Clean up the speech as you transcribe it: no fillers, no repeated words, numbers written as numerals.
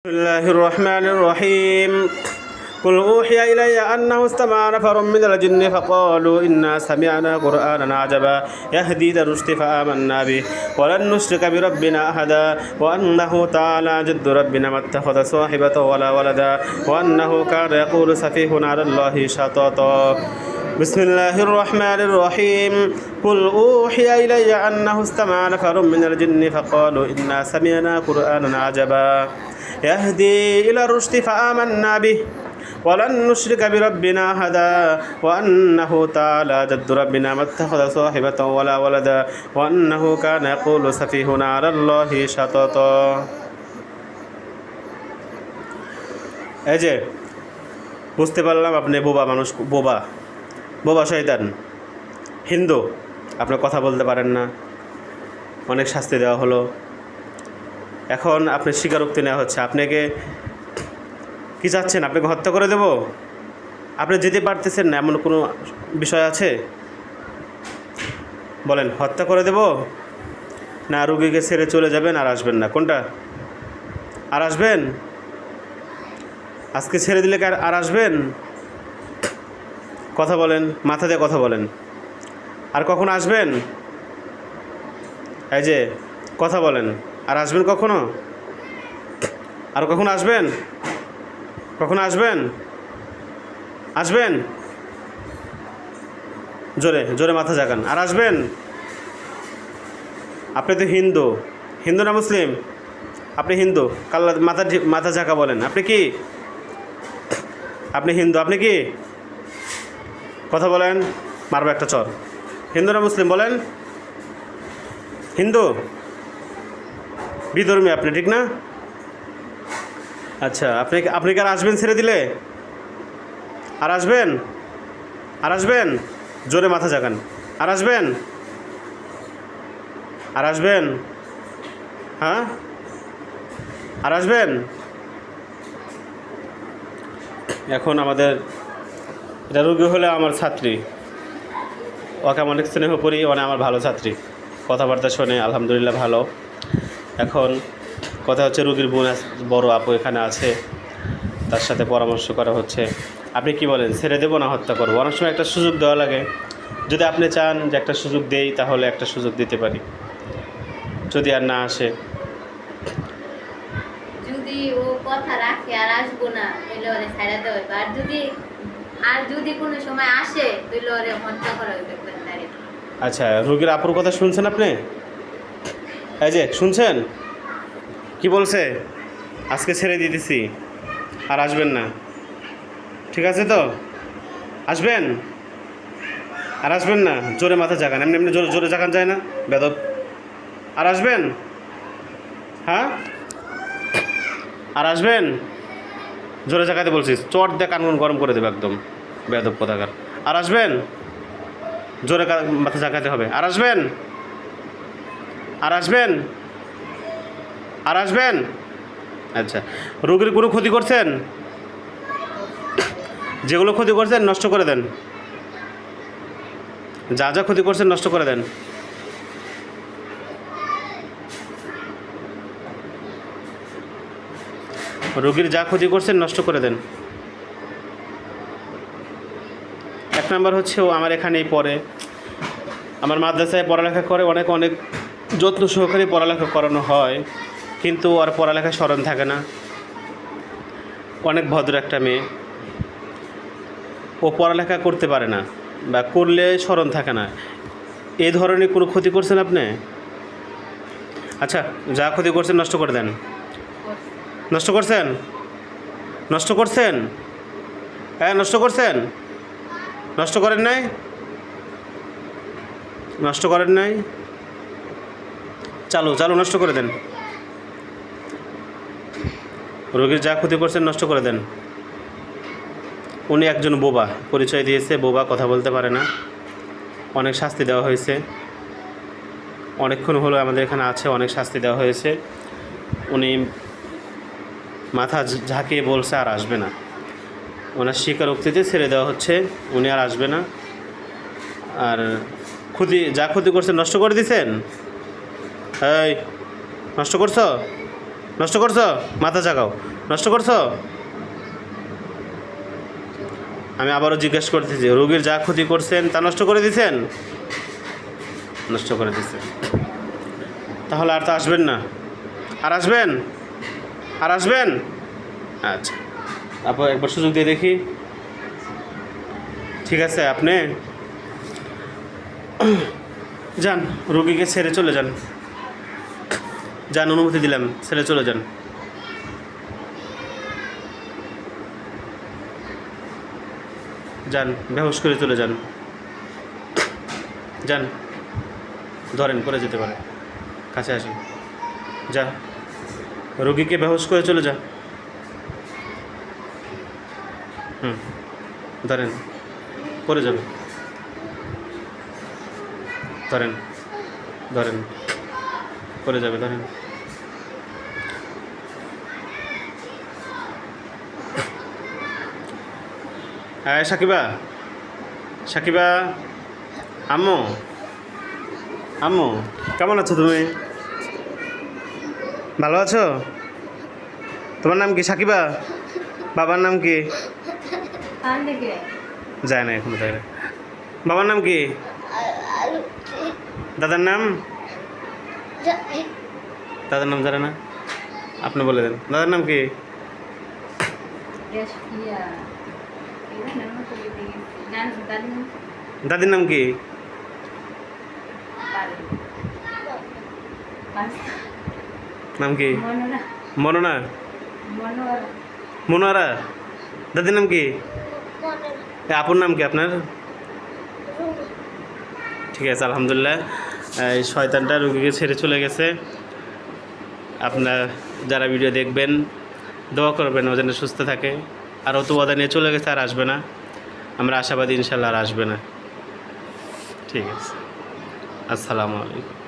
بسم الله الرحمن الرحيم قل أوحي إلي أنه استمع نفر من الجن فقالوا إنا سمعنا قرآنا عجبا يهدي إلى الرشد فآمنا به ولن نشرك بربنا أحدا وأنه تعالى جد ربنا ما اتخذ صاحبة ولا ولدا وأنه كان يقول سفيهنا على الله شططا بسم الله الرحمن الرحيم قل أوحي إلي أنه استمع نفر من الجن فقالوا إنا سمعنا قرآنا عجبا يهدي إلى الرشد فآمنا به ولن نشرك بربنا أحدا وأنه تعالى جد ربنا ما اتخذ صاحبة ولا ولدا وأنه كان يقول سفيهنا على الله شططا এই যে বুঝতে পারলাম আপনি বোবা মানুষ, বোবা শয়তান হিন্দু, আপনি কথা বলতে পারেন না, অনেক শাস্তি দেওয়া হলো। এখন আপনি স্বীকারোক্তি নেওয়া হচ্ছে, আপনাকে কি চাচ্ছেন? আপনাকে হত্যা করে দেব? আপনি যেতে পারতেছেন না এমন কোনো বিষয় আছে? বলেন, হত্যা করে দেব না রুগীকে ছেড়ে চলে যাবেন আর আসবেন না? কোনটা? আর আসবেন? আজকে ছেড়ে দিলে আর আসবেন? কথা বলেন, মাথা দিয়ে কথা বলেন। আর কখন আসবেন? এই যে কথা বলেন, আর আসবেন কখনো? আর কখন আসবেন? কখন আসবেন? আসবেন? জোরে জোরে মাথা জাগান। আর আসবেন? আপনি তো হিন্দু, হিন্দু না মুসলিম? আপনি হিন্দু, কাল্লা মাথা ঝাঁকা বলেন। আপনি কি? আপনি হিন্দু? আপনি কি? কথা বলেন, মারবো একটা চর। হিন্দু না মুসলিম বলেন? হিন্দু, বিধর্মী আপনি, ঠিক না? আচ্ছা, আপনি কি আর আসবেন ছেড়ে দিলে? আর আসবেন? আর আসবেন? জোরে মাথা জাগান। আর আসবেন? আর আসবেন? হ্যাঁ, আর আসবেন? এখন আমাদের এটা রোগী হলে আমার ছাত্রী, ওকে আমি অনেক স্নেহ করি, অনেক আমার ভালো ছাত্রী, কথাবার্তা শোনে আলহামদুলিল্লাহ ভালো। এখন কথা হচ্ছে রোগীর বোন বড় আপু এখানে আছে, তার সাথে পরামর্শ করা হচ্ছে। আপনি কি বলেন, ছেড়ে দেবো না হত্যা করবো? অনেক সময় একটা সুযোগ দেওয়া লাগে। যদি আপনি চান যে একটা সুযোগ দেই, তাহলে একটা সুযোগ দিতে পারি, যদি আর না আসে। যদি ও কথা রাখে আর আসবো না তাহলে ওরে ছাড়া দেওয়া হবে, আর যদি কোনো সময় আসে তাহলে ওরে হত্যা করা হবে। আচ্ছা, রোগীর আপুর কথা শুনছেন আপনি? এই যে শুনছেন কি বলছে? আজকে ছেড়ে দিতেছি, আর আসবেন না, ঠিক আছে তো? আসবেন? আর আসবেন না? জোরে মাথা জাগান, এমনি এমনি জোরে জোরে জাগান যায় না, বেদব। আর আসবেন? হ্যাঁ, আর আসবেন? জোরে জাগাতে বলছিস, চট দিয়ে কানগুন গরম করে দেবে একদম, বেদব কোথাকার। আর আসবেন? জোরে মাথা জাগাতে হবে। আর আসবেন? আর আসবেন? আর আসবেন? আচ্ছা, রোগীর কোনো ক্ষতি করছেন? যেগুলো ক্ষতি করছেন নষ্ট করে দেন, যা যা ক্ষতি করছেন নষ্ট করে দেন। রোগীর যা ক্ষতি করছেন নষ্ট করে দেন। এক নাম্বার হচ্ছে, ও আমার এখানেই পড়ে, আমার মাদ্রাসায় পড়ালেখা করে, অনেক অনেক যত্ন সহকারে পড়ালেখা করানো হয়, কিন্তু আর পড়ালেখা স্মরণ থাকে না। অনেক ভদ্র একটা মেয়ে, ও পড়ালেখা করতে পারে না, বা করলে স্মরণ থাকে না। এই ধরনের কোনো ক্ষতি করছেন আপনি? আচ্ছা, যা ক্ষতি করছেন নষ্ট করে দেন। নষ্ট করছেন? নষ্ট করছেন? হ্যাঁ, নষ্ট করছেন? নষ্ট করেন নাই? নষ্ট করেন নাই? চালু চালু নষ্ট করে দেন। রোগীর যা ক্ষতি করছেন নষ্ট করে দেন। উনি একজন বোবা, পরিচয় দিয়েছে বোবা, কথা বলতে পারে না, অনেক শাস্তি দেওয়া হয়েছে, অনেকক্ষণ হলো আমাদের এখানে আছে, অনেক শাস্তি দেওয়া হয়েছে। উনি মাথা ঝাঁকিয়ে বলছে আর আসবে না, ওনার স্বীকারোক্তিতে ছেড়ে দেওয়া হচ্ছে, উনি আর আসবে না। আর যা ক্ষতি করছেন নষ্ট করে দিয়েছেন। এই, নষ্ট করছো? নষ্ট করছো? মাথা চাকাও। নষ্ট করছো? আমি আবারও জিজ্ঞেস করতেছি, রোগীর যা ক্ষতি করছেন তা নষ্ট করে দিয়েছেন? নষ্ট করে দিয়েছেন। তাহলে আর তো আসবেন না। আর আসবেন? আর আসবেন? আচ্ছা, আপু একবার সুযোগ দিয়ে দেখি। ঠিক আছে, আপনি যান, রোগীকে ছেড়ে চলে যান। যান, অনুমতি দিলাম, ছেড়ে চলে যান। যান, বেহুশ করে চলে যান। যান, ধরেন, পরে যেতে পারে। কাছে আসুন। যা, রোগীকে বেহুশ করে চলে যা। ধরেন, পরে যাবে। ধরেন, ধরেন, পরে যাবে, ধরেন। হ্যাঁ, সাকিবা, সাকিবা, আম্মু, আম্মু, কেমন আছো তুমি? ভালো আছো? তোমার নাম কি সাকিবা? বাবার নাম কি? যায় না এখন, তাই না? বাবার নাম কি? দাদার নাম? দাদার নাম জানে না? আপনি বলে দেন, দাদার নাম কি? দাদির নাম কি? নাম কি? মনোনা? মনোয়ারা? দাদির নাম কি? আপুর নাম কি আপনার? ঠিক আছে, আলহামদুলিল্লাহ। এই শয়তানটা রোগীকে ছেড়ে চলে গেছে। আপনার যারা ভিডিও দেখবেন দোয়া করবেন ও যেন সুস্থ থাকে। আর অত ওয়াদা নিয়ে চলে গেছে, আর আসবে না। আমরা আশাবাদী ইনশাল্লাহ আর আসবে না। ঠিক আছে, আসসালামু আলাইকুম।